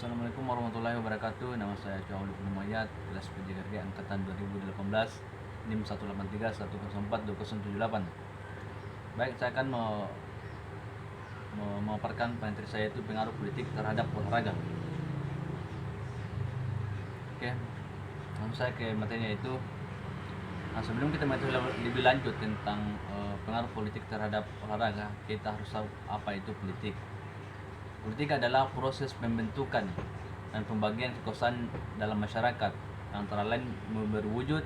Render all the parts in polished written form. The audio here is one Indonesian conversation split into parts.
Assalamualaikum warahmatullahi wabarakatuh. Nama saya Cuauli Penumayat, kelas PJKG angkatan 2018, NIM 183104208. Baik, saya akan memaparkan materi saya, itu pengaruh politik terhadap olahraga. Oke, langsung saya ke materinya itu. Nah, sebelum kita lebih lanjut tentang pengaruh politik terhadap olahraga, kita harus tahu apa itu politik. Politik adalah proses pembentukan dan pembagian kekuasaan dalam masyarakat, antara lain berwujud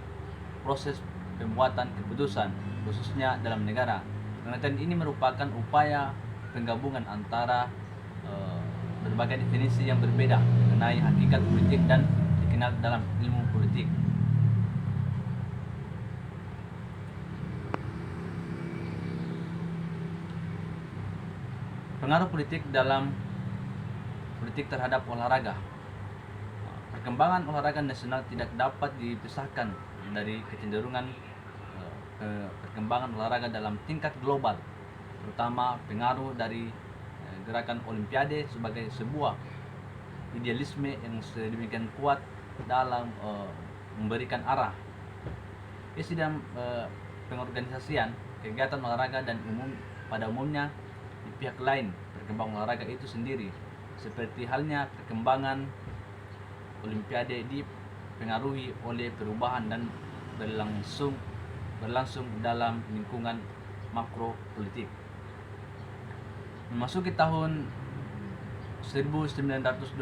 proses pembuatan keputusan, khususnya dalam negara. Pengertian ini merupakan upaya penggabungan antara berbagai definisi yang berbeda mengenai hakikat politik dan dikenal dalam ilmu politik. Pengaruh politik terhadap olahraga. Perkembangan olahraga nasional tidak dapat dipisahkan dari kecenderungan perkembangan olahraga dalam tingkat global, terutama pengaruh dari gerakan Olimpiade sebagai sebuah idealisme yang sedemikian kuat dalam memberikan arah. Dalam pengorganisasian kegiatan olahraga dan pada umumnya di pihak lain perkembangan olahraga itu sendiri, seperti halnya perkembangan Olimpiade dipengaruhi oleh perubahan dan berlangsung dalam lingkungan makro politik. Memasuki tahun 1920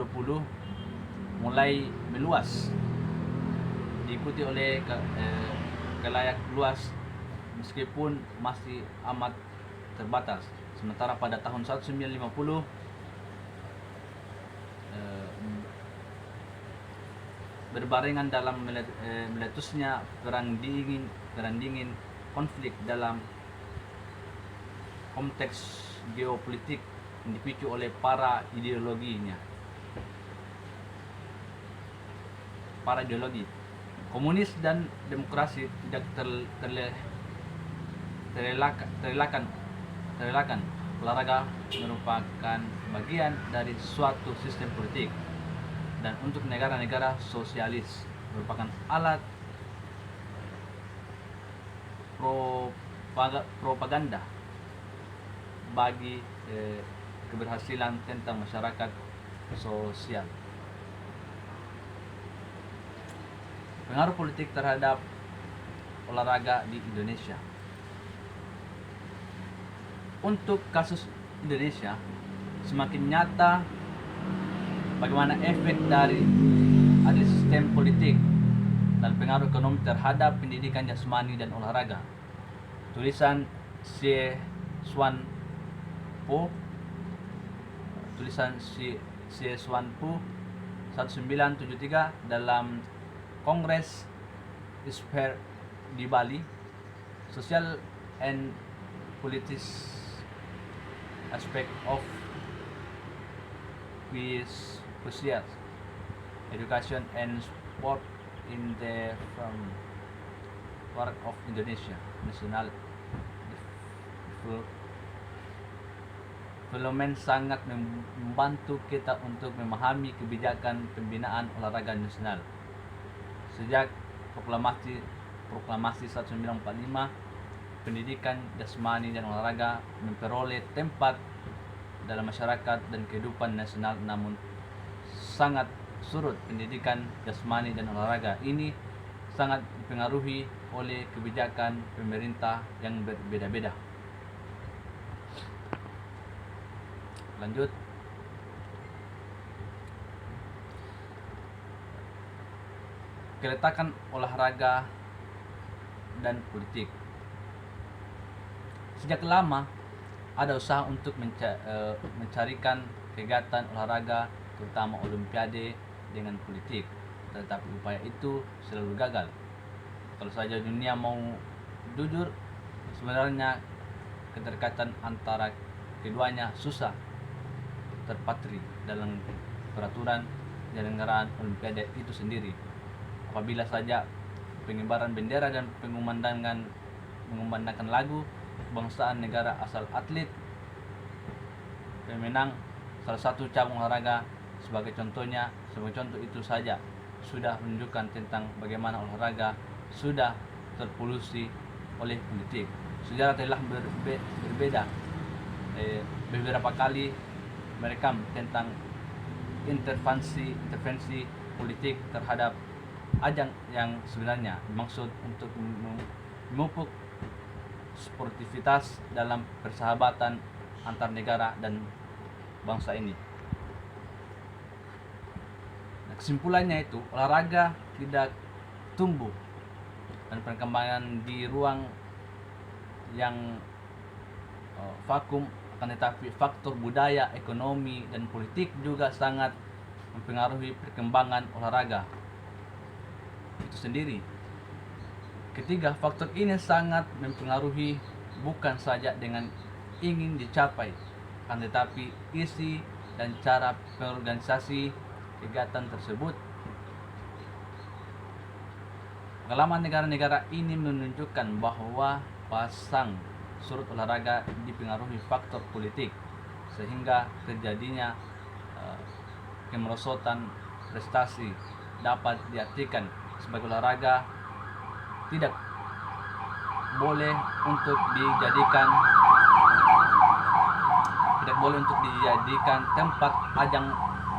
mulai meluas, diikuti oleh kalayak luas meskipun masih amat terbatas. Sementara pada tahun 1950 berbarengan dalam meletusnya perang dingin konflik dalam konteks geopolitik yang dipicu oleh para ideologi komunis dan demokrasi tidak terelakkan. Olahraga merupakan bagian dari suatu sistem politik, dan untuk negara-negara sosialis merupakan alat propaganda bagi keberhasilan tentang masyarakat sosial. Pengaruh politik terhadap olahraga di Indonesia. Untuk kasus Indonesia, semakin nyata bagaimana efek dari adil sistem politik dan pengaruh ekonomi terhadap pendidikan jasmani dan olahraga. Tulisan C. Swan Po 1973 dalam Kongres ISPER di Bali, Social and Political Aspect of Physical Education and Sport in the Framework of Indonesia National Development sangat membantu kita untuk memahami kebijakan pembinaan olahraga nasional. Sejak proklamasi 1945, pendidikan jasmani dan olahraga memperoleh tempat dalam masyarakat dan kehidupan nasional, namun sangat surut pendidikan jasmani dan olahraga ini sangat dipengaruhi oleh kebijakan pemerintah yang berbeda-beda. Lanjut. Keletakan olahraga dan politik. Sejak lama ada usaha untuk mencarikan kegiatan olahraga, terutama Olimpiade, dengan politik, tetapi upaya itu selalu gagal. Kalau saja dunia mau jujur, sebenarnya keterkaitan antara keduanya susah terpatri dalam peraturan penyelenggaraan Olimpiade itu sendiri. Apabila saja pengibaran bendera dan mengumandangkan lagu kebangsaan negara asal atlet pemenang salah satu cabang olahraga sebagai contoh itu saja sudah menunjukkan tentang bagaimana olahraga sudah terpolusi oleh politik. Sejarah telah berbeda beberapa kali merekam tentang intervensi politik terhadap ajang yang sebenarnya dimaksud untuk memupuk sportivitas dalam persahabatan antar negara dan bangsa ini. Nah, kesimpulannya itu olahraga tidak tumbuh dan perkembangan di ruang yang vakum, akan tetapi faktor budaya, ekonomi, dan politik juga sangat mempengaruhi perkembangan olahraga itu sendiri. Ketiga, faktor ini sangat mempengaruhi bukan saja dengan ingin dicapai, akan tetapi isi dan cara pengorganisasi kegiatan tersebut. Pengalaman negara-negara ini menunjukkan bahwa pasang surut olahraga dipengaruhi faktor politik, sehingga terjadinya kemerosotan prestasi dapat diartikan sebagai olahraga tidak boleh untuk dijadikan tempat ajang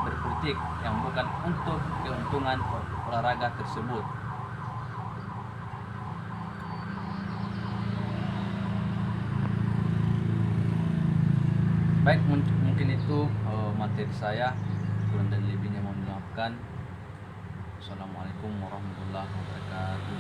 berpolitik yang bukan untuk keuntungan olahraga tersebut. Baik, mungkin itu materi saya. Kurang dan lebihnya mohon dimaafkan. Assalamualaikum warahmatullahi wabarakatuh.